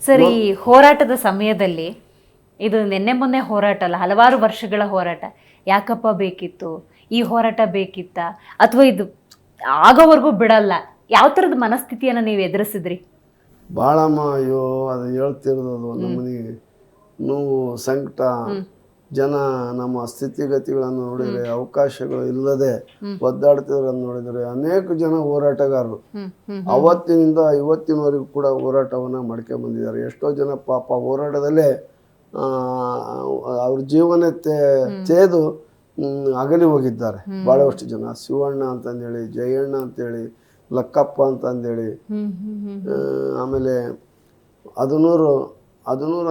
Sir, ಈ ಹೋರಾಟದ ಸಮಯದಲ್ಲಿ ಇದು ನಿನ್ನೆ ಮೊನ್ನೆ ಹೋರಾಟ ಅಲ್ಲ, ಹಲವಾರು ವರ್ಷಗಳ ಹೋರಾಟ. ಯಾಕಪ್ಪ ಬೇಕಿತ್ತು, ಈ ಹೋರಾಟ ಬೇಕಿತ್ತ, ಅಥವಾ ಇದು ಆಗೋವರೆಗೂ ಬಿಡಲ್ಲ, ಯಾವ ಥರದ ಮನಸ್ಥಿತಿಯನ್ನು ನೀವು ಎದುರಿಸಿದ್ರಿ? ಭಾಳಮ್ಮ, ಅಯ್ಯೋ ಅದು ಹೇಳ್ತಿರೋದು ನಮ್ಮನಿಗೆ ನೋವು, ಸಂಕಟ. ಜನ ನಮ್ಮ ಸ್ಥಿತಿಗತಿಗಳನ್ನು ನೋಡಿದರೆ, ಅವಕಾಶಗಳು ಇಲ್ಲದೆ ಒದ್ದಾಡ್ತಿರೋದನ್ನು ನೋಡಿದರೆ, ಅನೇಕ ಜನ ಹೋರಾಟಗಾರರು ಅವತ್ತಿನಿಂದ ಇವತ್ತಿನವರೆಗೂ ಕೂಡ ಹೋರಾಟವನ್ನು ಮಾಡ್ಕೊಂಡು ಬಂದಿದ್ದಾರೆ. ಎಷ್ಟೋ ಜನ ಪಾಪ ಹೋರಾಟದಲ್ಲೇ ಅವ್ರ ಜೀವನ ತೇದು ಅಗಲಿ ಹೋಗಿದ್ದಾರೆ. ಭಾಳಷ್ಟು ಜನ ಶಿವಣ್ಣ ಅಂತಂದೇಳಿ, ಜಯಣ್ಣ ಅಂತೇಳಿ, ಲಕ್ಕಪ್ಪ ಅಂತಂದೇಳಿ, ಆಮೇಲೆ ಅದನೂರು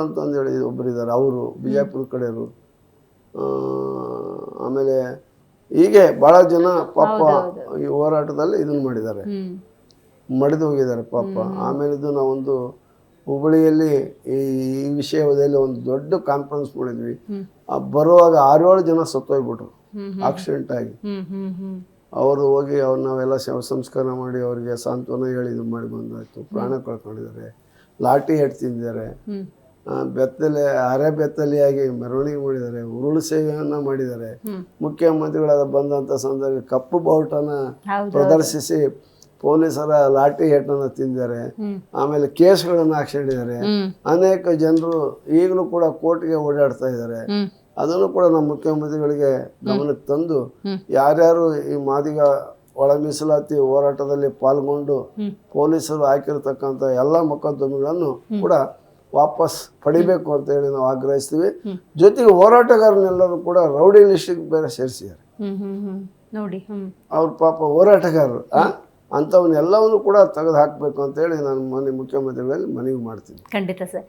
ಅಂತಂದೇಳಿ ಒಬ್ಬರಿದ್ದಾರೆ, ಅವರು ಬಿಜಾಪುರ ಕಡೆಯವರು. ಆಮೇಲೆ ಹೀಗೆ ಭಾಳ ಜನ ಪಾಪ ಈ ಹೋರಾಟದಲ್ಲಿ ಇದನ್ನು ಮಾಡಿದ್ದಾರೆ, ಮಡಿದು ಹೋಗಿದ್ದಾರೆ ಪಾಪ. ಆಮೇಲೆ ಇದು ನಾವೊಂದು ಹುಬ್ಬಳ್ಳಿಯಲ್ಲಿ ಈ ವಿಷಯದಲ್ಲಿ ಒಂದು ದೊಡ್ಡ ಕಾನ್ಫರೆನ್ಸ್ ಮಾಡಿದ್ವಿ. ಬರುವಾಗ 6-7 ಜನ ಸತ್ತೋಗ್ಬಿಟ್ರು ಆಕ್ಸಿಡೆಂಟ್ ಆಗಿ. ಅವರು ಹೋಗಿ ನಾವೆಲ್ಲ ಶವ ಸಂಸ್ಕಾರ ಮಾಡಿ ಅವರಿಗೆ ಸಾಂತ್ವನ ಹೇಳಿ ಇದು ಮಾಡಿ ಬಂದಾಯ್ತು. ಪ್ರಾಣ ಕಳ್ಕೊಂಡಿದ್ದಾರೆ, ಲಾಠಿ ಏಟ್ ತಿಂದಿದ್ದಾರೆ, ಅರೆ ಬೆತ್ತಲಿಯಾಗಿ ಮೆರವಣಿಗೆ ಮಾಡಿದ್ದಾರೆ, ಉರುಳು ಸೇವೆಯನ್ನ ಮಾಡಿದ್ದಾರೆ. ಮುಖ್ಯಮಂತ್ರಿಗಳಾದ ಬಂದಂಥ ಸಂದರ್ಭ ಕಪ್ಪು ಬಾವುಟನ ಪ್ರದರ್ಶಿಸಿ ಪೊಲೀಸರ ಲಾಠಿ ಏಟನ್ನು ತಿಂದಿದ್ದಾರೆ. ಆಮೇಲೆ ಕೇಸ್ಗಳನ್ನು ಹಾಕ್ಸಿದ್ದಾರೆ. ಅನೇಕ ಜನರು ಈಗಲೂ ಕೂಡ ಕೋರ್ಟ್ಗೆ ಓಡಾಡ್ತಾ ಇದ್ದಾರೆ. ಅದನ್ನು ಕೂಡ ನಮ್ಮ ಮುಖ್ಯಮಂತ್ರಿಗಳಿಗೆ ಗಮನಕ್ಕೆ ತಂದು ಯಾರ್ಯಾರು ಈ ಮಾದಿಗ ಒಳ ಮೀಸಲಾತಿ ಹೋರಾಟದಲ್ಲಿ ಪಾಲ್ಗೊಂಡು ಪೊಲೀಸರು ಹಾಕಿರ್ತಕ್ಕಂಥ ಎಲ್ಲ ಮೊಕದ್ದಮೆಗಳನ್ನು ಕೂಡ ವಾಪಸ್ ಪಡಿಬೇಕು ಅಂತ ಹೇಳಿ ನಾವು ಆಗ್ರಹಿಸ್ತೀವಿ. ಜೊತೆಗೆ ಹೋರಾಟಗಾರನೆಲ್ಲರೂ ಕೂಡ ರೌಡಿ ಲಿಸ್ಟಿಗೆ ಬೇರೆ ಸೇರಿಸಿದ್ದಾರೆ ನೋಡಿ. ಅವ್ರ ಪಾಪ ಹೋರಾಟಗಾರರು ಅಂಥವನ್ನೆಲ್ಲವನ್ನು ಕೂಡ ತೆಗೆದು ಹಾಕಬೇಕು ಅಂತೇಳಿ ನಾನು ಮುಖ್ಯಮಂತ್ರಿಗಳಲ್ಲಿ ಮನವಿ ಮಾಡ್ತೀನಿ. ಖಂಡಿತ ಸರ್.